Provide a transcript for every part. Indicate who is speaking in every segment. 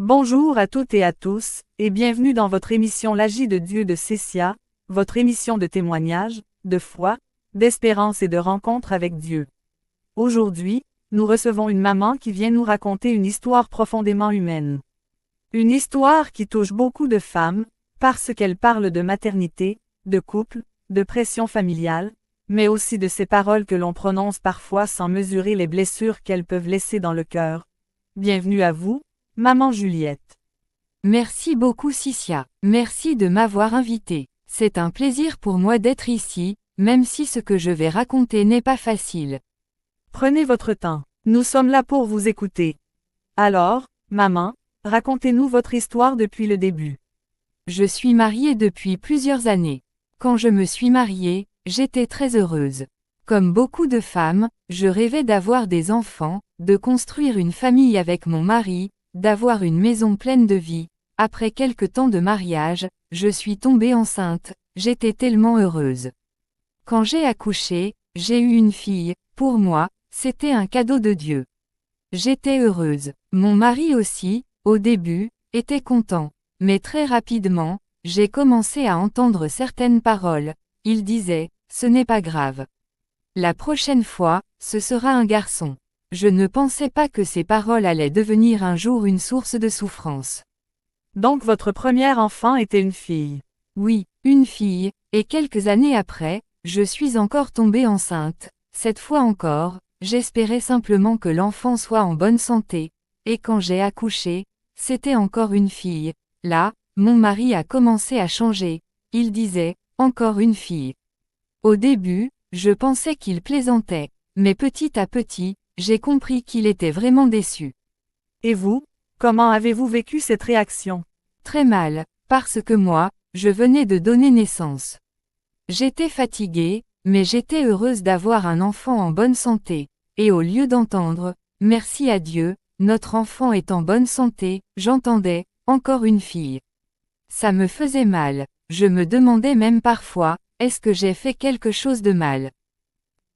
Speaker 1: Bonjour à toutes et à tous, et bienvenue dans votre émission L'Agit de Dieu de Cécia, votre émission de témoignage, de foi, d'espérance et de rencontre avec Dieu. Aujourd'hui, nous recevons une maman qui vient nous raconter une histoire profondément humaine. Une histoire qui touche beaucoup de femmes, parce qu'elle parle de maternité, de couple, de pression familiale, mais aussi de ces paroles que l'on prononce parfois sans mesurer les blessures qu'elles peuvent laisser dans le cœur. Bienvenue à vous, Maman Juliette.
Speaker 2: Merci beaucoup Cécia. Merci de m'avoir invitée. C'est un plaisir pour moi d'être ici, même si ce que je vais raconter n'est pas facile.
Speaker 1: Prenez votre temps. Nous sommes là pour vous écouter. Alors, maman, racontez-nous votre histoire depuis le début.
Speaker 2: Je suis mariée depuis plusieurs années. Quand je me suis mariée, j'étais très heureuse. Comme beaucoup de femmes, je rêvais d'avoir des enfants, de construire une famille avec mon mari, d'avoir une maison pleine de vie. Après quelque temps de mariage, je suis tombée enceinte, j'étais tellement heureuse. Quand j'ai accouché, j'ai eu une fille, pour moi, c'était un cadeau de Dieu. J'étais heureuse. Mon mari aussi, au début, était content. Mais très rapidement, j'ai commencé à entendre certaines paroles. Il disait, ce n'est pas grave. La prochaine fois, ce sera un garçon. Je ne pensais pas que ces paroles allaient devenir un jour une source de souffrance.
Speaker 1: Donc votre premier enfant était une fille.
Speaker 2: Oui, une fille, et quelques années après, je suis encore tombée enceinte. Cette fois encore, j'espérais simplement que l'enfant soit en bonne santé, et quand j'ai accouché, c'était encore une fille. Là, mon mari a commencé à changer. Il disait, encore une fille. Au début, je pensais qu'il plaisantait, mais petit à petit, j'ai compris qu'il était vraiment déçu.
Speaker 1: Et vous, comment avez-vous vécu cette réaction?
Speaker 2: Très mal, parce que moi, je venais de donner naissance. J'étais fatiguée, mais j'étais heureuse d'avoir un enfant en bonne santé, et au lieu d'entendre « Merci à Dieu, notre enfant est en bonne santé », j'entendais « Encore une fille ». Ça me faisait mal, je me demandais même parfois « Est-ce que j'ai fait quelque chose de mal ?»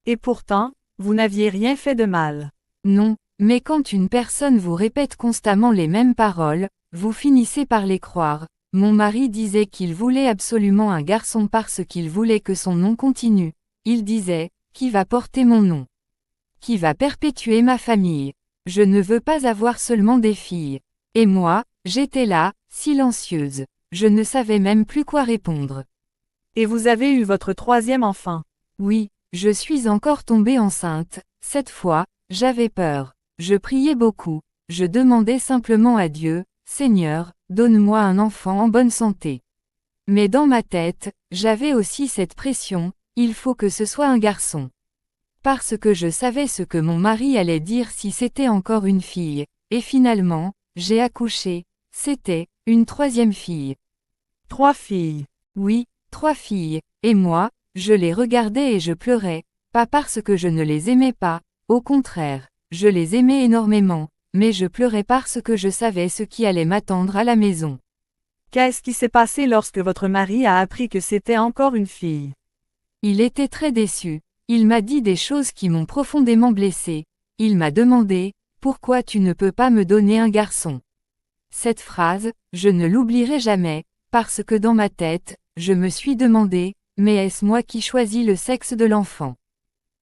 Speaker 1: Et pourtant, vous n'aviez rien fait de mal.
Speaker 2: Non, mais quand une personne vous répète constamment les mêmes paroles, vous finissez par les croire. Mon mari disait qu'il voulait absolument un garçon parce qu'il voulait que son nom continue. Il disait, qui va porter mon nom? Qui va perpétuer ma famille? Je ne veux pas avoir seulement des filles. Et moi, j'étais là, silencieuse. Je ne savais même plus quoi répondre.
Speaker 1: Et vous avez eu votre troisième enfant?
Speaker 2: Oui, je suis encore tombée enceinte. Cette fois, j'avais peur. Je priais beaucoup. Je demandais simplement à Dieu, Seigneur, donne-moi un enfant en bonne santé. Mais dans ma tête, j'avais aussi cette pression, il faut que ce soit un garçon. Parce que je savais ce que mon mari allait dire si c'était encore une fille, et finalement, j'ai accouché, c'était une troisième fille.
Speaker 1: 3 filles.
Speaker 2: Oui, 3 filles, et moi, je les regardais et je pleurais, pas parce que je ne les aimais pas, au contraire, je les aimais énormément, mais je pleurais parce que je savais ce qui allait m'attendre à la maison.
Speaker 1: Qu'est-ce qui s'est passé lorsque votre mari a appris que c'était encore une fille?
Speaker 2: Il était très déçu. Il m'a dit des choses qui m'ont profondément blessée. Il m'a demandé, pourquoi tu ne peux pas me donner un garçon? Cette phrase, je ne l'oublierai jamais, parce que dans ma tête, je me suis demandé, mais est-ce moi qui choisis le sexe de l'enfant?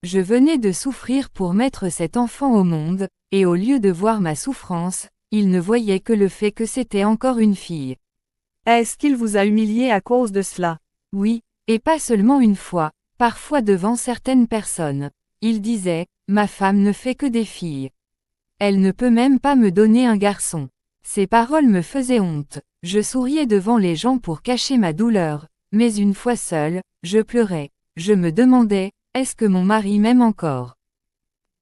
Speaker 2: Je venais de souffrir pour mettre cet enfant au monde, et au lieu de voir ma souffrance, il ne voyait que le fait que c'était encore une fille.
Speaker 1: Est-ce qu'il vous a humilié à cause de cela?
Speaker 2: Oui, et pas seulement une fois, parfois devant certaines personnes. Il disait, ma femme ne fait que des filles. Elle ne peut même pas me donner un garçon. Ces paroles me faisaient honte. Je souriais devant les gens pour cacher ma douleur, mais une fois seule, je pleurais. Je me demandais, est-ce que mon mari m'aime encore?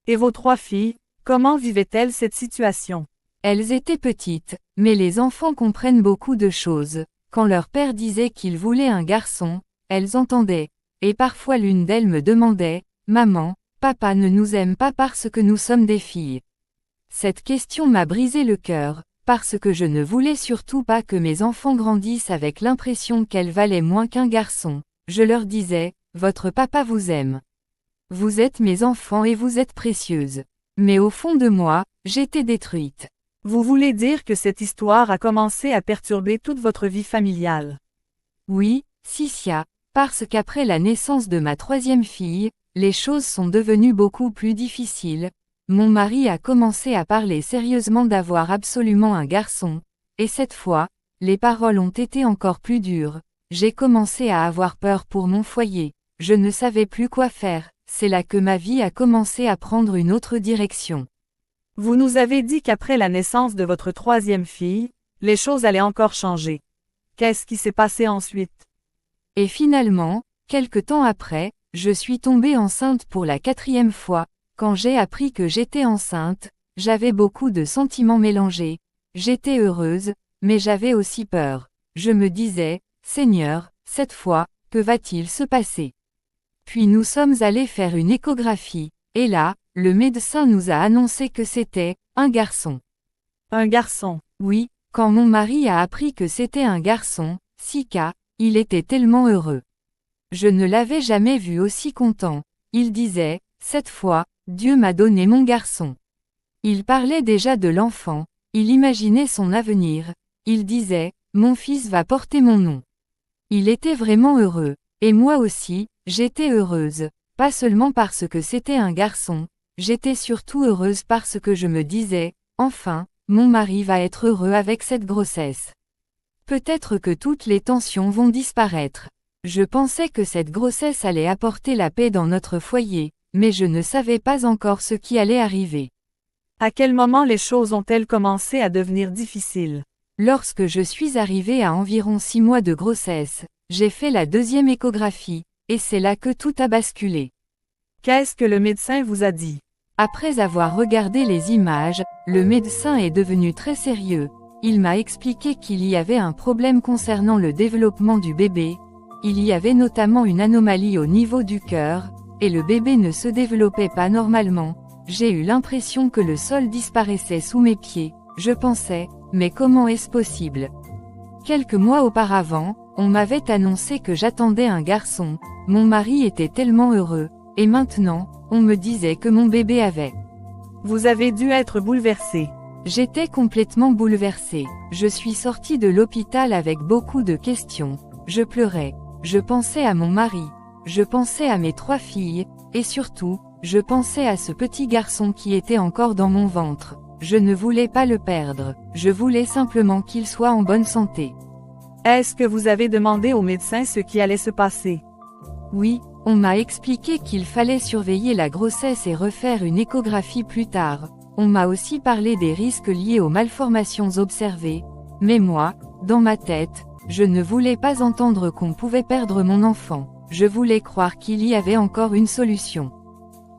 Speaker 1: Et vos 3 filles, comment vivaient-elles cette situation?
Speaker 2: Elles étaient petites, mais les enfants comprennent beaucoup de choses. Quand leur père disait qu'il voulait un garçon, elles entendaient. Et parfois l'une d'elles me demandait, « Maman, papa ne nous aime pas parce que nous sommes des filles. » Cette question m'a brisé le cœur, parce que je ne voulais surtout pas que mes enfants grandissent avec l'impression qu'elles valaient moins qu'un garçon. Je leur disais, « Votre papa vous aime. Vous êtes mes enfants et vous êtes précieuses. » Mais au fond de moi, j'étais détruite.
Speaker 1: Vous voulez dire que cette histoire a commencé à perturber toute votre vie familiale.
Speaker 2: Oui, Sissia, parce qu'après la naissance de ma troisième fille, les choses sont devenues beaucoup plus difficiles. Mon mari a commencé à parler sérieusement d'avoir absolument un garçon, et cette fois, les paroles ont été encore plus dures. J'ai commencé à avoir peur pour mon foyer. Je ne savais plus quoi faire. C'est là que ma vie a commencé à prendre une autre direction.
Speaker 1: Vous nous avez dit qu'après la naissance de votre troisième fille, les choses allaient encore changer. Qu'est-ce qui s'est passé ensuite?
Speaker 2: Et finalement, quelque temps après, je suis tombée enceinte pour la 4e fois. Quand j'ai appris que j'étais enceinte, j'avais beaucoup de sentiments mélangés. J'étais heureuse, mais j'avais aussi peur. Je me disais, Seigneur, cette fois, que va-t-il se passer? Puis nous sommes allés faire une échographie, et là, le médecin nous a annoncé que c'était un garçon.
Speaker 1: Un garçon.
Speaker 2: Oui, quand mon mari a appris que c'était un garçon, Sika, il était tellement heureux. Je ne l'avais jamais vu aussi content. Il disait, cette fois, Dieu m'a donné mon garçon. Il parlait déjà de l'enfant, il imaginait son avenir, il disait, mon fils va porter mon nom. Il était vraiment heureux, et moi aussi, j'étais heureuse, pas seulement parce que c'était un garçon, j'étais surtout heureuse parce que je me disais, enfin, mon mari va être heureux avec cette grossesse. Peut-être que toutes les tensions vont disparaître. Je pensais que cette grossesse allait apporter la paix dans notre foyer, mais je ne savais pas encore ce qui allait arriver.
Speaker 1: À quel moment les choses ont-elles commencé à devenir difficiles?
Speaker 2: Lorsque je suis arrivée à environ 6 mois de grossesse, j'ai fait la 2e échographie, et c'est là que tout a basculé.
Speaker 1: Qu'est-ce que le médecin vous a dit?
Speaker 2: Après avoir regardé les images, le médecin est devenu très sérieux. Il m'a expliqué qu'il y avait un problème concernant le développement du bébé. Il y avait notamment une anomalie au niveau du cœur, et le bébé ne se développait pas normalement. J'ai eu l'impression que le sol disparaissait sous mes pieds. Je pensais, mais comment est-ce possible? Quelques mois auparavant, on m'avait annoncé que j'attendais un garçon. Mon mari était tellement heureux, et maintenant, on me disait que mon bébé avait.
Speaker 1: Vous avez dû être bouleversé.
Speaker 2: J'étais complètement bouleversée. Je suis sortie de l'hôpital avec beaucoup de questions. Je pleurais. Je pensais à mon mari. Je pensais à mes 3 filles, et surtout, je pensais à ce petit garçon qui était encore dans mon ventre. Je ne voulais pas le perdre. Je voulais simplement qu'il soit en bonne santé.
Speaker 1: Est-ce que vous avez demandé au médecin ce qui allait se passer?
Speaker 2: Oui, on m'a expliqué qu'il fallait surveiller la grossesse et refaire une échographie plus tard. On m'a aussi parlé des risques liés aux malformations observées. Mais moi, dans ma tête, je ne voulais pas entendre qu'on pouvait perdre mon enfant. Je voulais croire qu'il y avait encore une solution.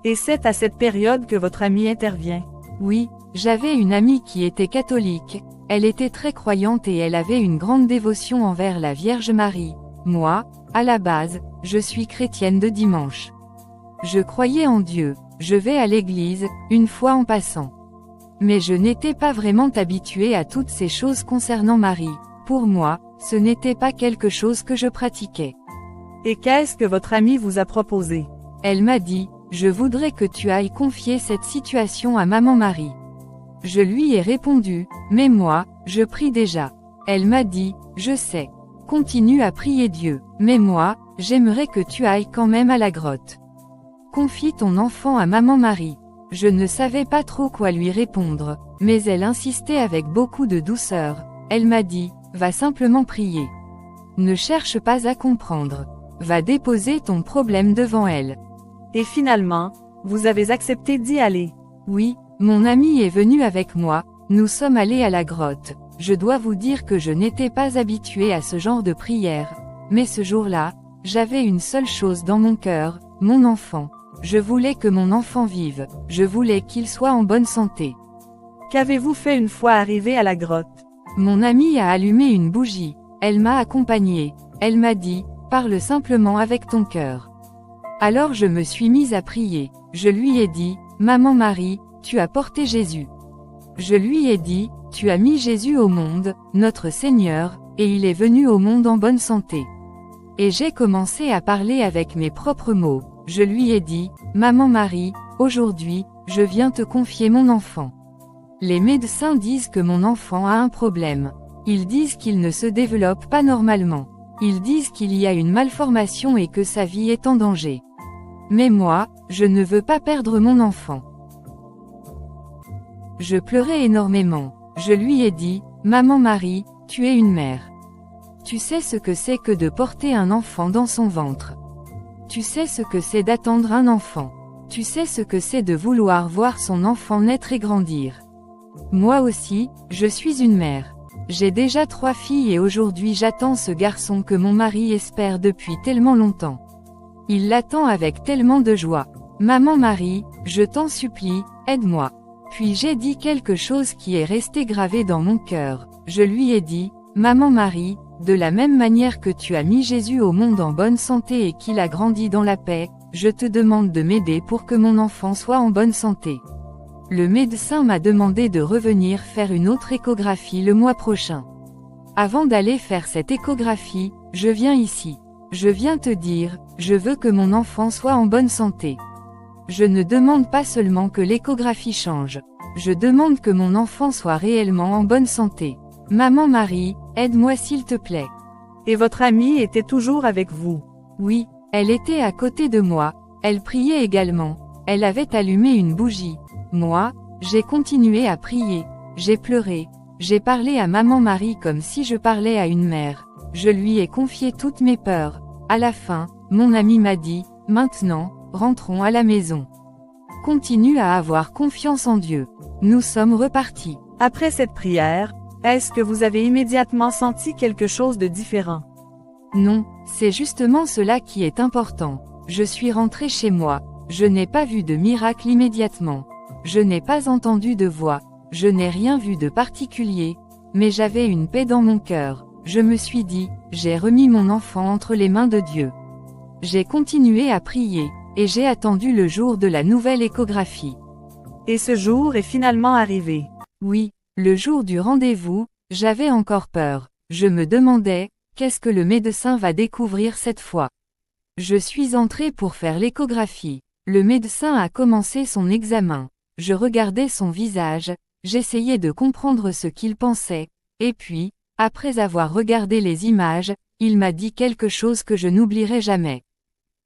Speaker 1: Et c'est à cette période que votre amie intervient.
Speaker 2: Oui, j'avais une amie qui était catholique. Elle était très croyante et elle avait une grande dévotion envers la Vierge Marie. Moi, à la base, je suis chrétienne de dimanche. Je croyais en Dieu. Je vais à l'église, une fois en passant. Mais je n'étais pas vraiment habituée à toutes ces choses concernant Marie. Pour moi, ce n'était pas quelque chose que je pratiquais.
Speaker 1: Et qu'est-ce que votre amie vous a proposé?
Speaker 2: Elle m'a dit, je voudrais que tu ailles confier cette situation à maman Marie. Je lui ai répondu, mais moi, je prie déjà. Elle m'a dit, je sais. Continue à prier Dieu, mais moi, j'aimerais que tu ailles quand même à la grotte. Confie ton enfant à maman Marie. Je ne savais pas trop quoi lui répondre, mais elle insistait avec beaucoup de douceur. Elle m'a dit, va simplement prier. Ne cherche pas à comprendre. Va déposer ton problème devant elle.
Speaker 1: Et finalement, vous avez accepté d'y aller.
Speaker 2: Oui, mon ami est venu avec moi, nous sommes allés à la grotte. Je dois vous dire que je n'étais pas habituée à ce genre de prière. Mais ce jour-là, j'avais une seule chose dans mon cœur, mon enfant. Je voulais que mon enfant vive, je voulais qu'il soit en bonne santé.
Speaker 1: Qu'avez-vous fait une fois arrivé à la grotte?
Speaker 2: Mon amie a allumé une bougie, elle m'a accompagnée, elle m'a dit, parle simplement avec ton cœur. Alors je me suis mise à prier, je lui ai dit, Maman Marie, tu as porté Jésus. Je lui ai dit, tu as mis Jésus au monde, notre Seigneur, et il est venu au monde en bonne santé. Et j'ai commencé à parler avec mes propres mots. Je lui ai dit, Maman Marie, aujourd'hui, je viens te confier mon enfant. Les médecins disent que mon enfant a un problème. Ils disent qu'il ne se développe pas normalement. Ils disent qu'il y a une malformation et que sa vie est en danger. Mais moi, je ne veux pas perdre mon enfant. Je pleurais énormément. Je lui ai dit, « Maman Marie, tu es une mère. Tu sais ce que c'est que de porter un enfant dans son ventre. Tu sais ce que c'est d'attendre un enfant. Tu sais ce que c'est de vouloir voir son enfant naître et grandir. Moi aussi, je suis une mère. J'ai déjà 3 filles et aujourd'hui j'attends ce garçon que mon mari espère depuis tellement longtemps. Il l'attend avec tellement de joie. Maman Marie, je t'en supplie, aide-moi. » Puis j'ai dit quelque chose qui est resté gravé dans mon cœur. Je lui ai dit, « Maman Marie, de la même manière que tu as mis Jésus au monde en bonne santé et qu'il a grandi dans la paix, je te demande de m'aider pour que mon enfant soit en bonne santé. » Le médecin m'a demandé de revenir faire une autre échographie le mois prochain. Avant d'aller faire cette échographie, je viens ici. Je viens te dire, je veux que mon enfant soit en bonne santé. Je ne demande pas seulement que l'échographie change. Je demande que mon enfant soit réellement en bonne santé. Maman Marie, aide-moi s'il te plaît.
Speaker 1: Et votre amie était toujours avec vous?
Speaker 2: Oui, elle était à côté de moi, elle priait également, elle avait allumé une bougie. Moi, j'ai continué à prier, j'ai pleuré, j'ai parlé à Maman Marie comme si je parlais à une mère. Je lui ai confié toutes mes peurs. À la fin, mon ami m'a dit, « Maintenant, rentrons à la maison. Continue à avoir confiance en Dieu. » Nous sommes repartis.
Speaker 1: Après cette prière, est-ce que vous avez immédiatement senti quelque chose de différent?
Speaker 2: Non, c'est justement cela qui est important. Je suis rentré chez moi. Je n'ai pas vu de miracle immédiatement. Je n'ai pas entendu de voix. Je n'ai rien vu de particulier. Mais j'avais une paix dans mon cœur. Je me suis dit, j'ai remis mon enfant entre les mains de Dieu. J'ai continué à prier, et j'ai attendu le jour de la nouvelle échographie.
Speaker 1: Et ce jour est finalement arrivé.
Speaker 2: Oui, le jour du rendez-vous, j'avais encore peur. Je me demandais, qu'est-ce que le médecin va découvrir cette fois? Je suis entrée pour faire l'échographie. Le médecin a commencé son examen. Je regardais son visage, j'essayais de comprendre ce qu'il pensait, et puis, après avoir regardé les images, il m'a dit quelque chose que je n'oublierai jamais.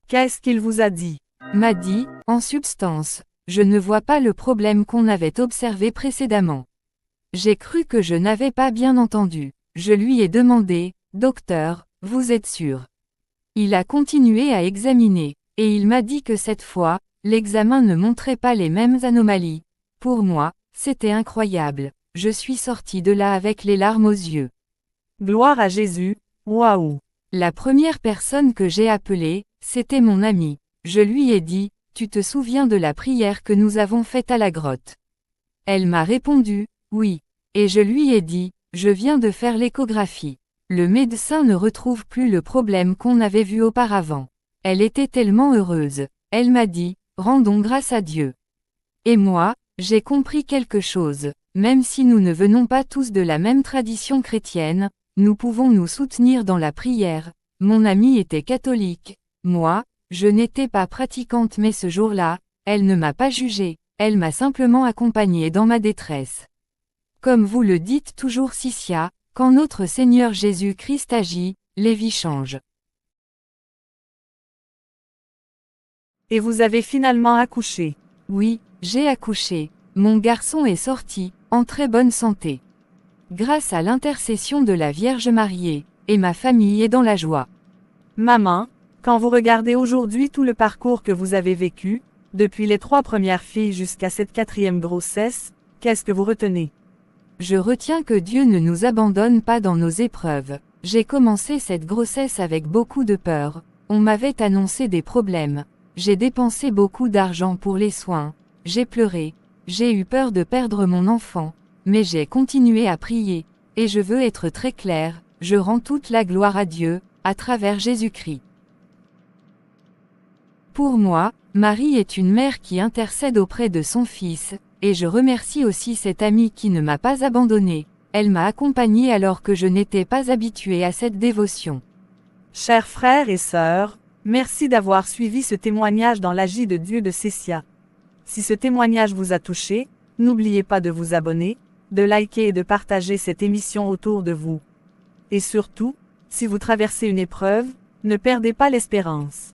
Speaker 1: Qu'est-ce qu'il vous a dit?
Speaker 2: M'a dit, en substance, je ne vois pas le problème qu'on avait observé précédemment. J'ai cru que je n'avais pas bien entendu. Je lui ai demandé, docteur, vous êtes sûr? Il a continué à examiner, et il m'a dit que cette fois, l'examen ne montrait pas les mêmes anomalies. Pour moi, c'était incroyable. Je suis sortie de là avec les larmes aux yeux.
Speaker 1: Gloire à Jésus, waouh!
Speaker 2: La première personne que j'ai appelée, c'était mon amie. Je lui ai dit, tu te souviens de la prière que nous avons faite à la grotte? Elle m'a répondu, oui. Et je lui ai dit, je viens de faire l'échographie. Le médecin ne retrouve plus le problème qu'on avait vu auparavant. Elle était tellement heureuse. Elle m'a dit, rendons grâce à Dieu. Et moi, j'ai compris quelque chose. Même si nous ne venons pas tous de la même tradition chrétienne, nous pouvons nous soutenir dans la prière. Mon amie était catholique. Moi, je n'étais pas pratiquante mais ce jour-là, elle ne m'a pas jugée, elle m'a simplement accompagnée dans ma détresse. Comme vous le dites toujours Cicia, quand notre Seigneur Jésus-Christ agit, les vies changent.
Speaker 1: Et vous avez finalement accouché?
Speaker 2: Oui, j'ai accouché. Mon garçon est sorti, en très bonne santé. Grâce à l'intercession de la Vierge mariée, et ma famille est dans la joie.
Speaker 1: Maman, quand vous regardez aujourd'hui tout le parcours que vous avez vécu, depuis les 3 premières filles jusqu'à cette 4e grossesse, qu'est-ce que vous retenez?
Speaker 2: Je retiens que Dieu ne nous abandonne pas dans nos épreuves. J'ai commencé cette grossesse avec beaucoup de peur. On m'avait annoncé des problèmes. J'ai dépensé beaucoup d'argent pour les soins. J'ai pleuré. J'ai eu peur de perdre mon enfant. Mais j'ai continué à prier. Et je veux être très clair, je rends toute la gloire à Dieu, à travers Jésus-Christ. Pour moi, Marie est une mère qui intercède auprès de son Fils, et je remercie aussi cette amie qui ne m'a pas abandonnée. Elle m'a accompagnée alors que je n'étais pas habituée à cette dévotion.
Speaker 1: Chers frères et sœurs, merci d'avoir suivi ce témoignage dans l'Agit de Dieu de Cécia. Si ce témoignage vous a touché, N'oubliez pas de vous abonner, de liker et de partager cette émission autour de vous. Et surtout, si vous traversez une épreuve, ne perdez pas l'espérance.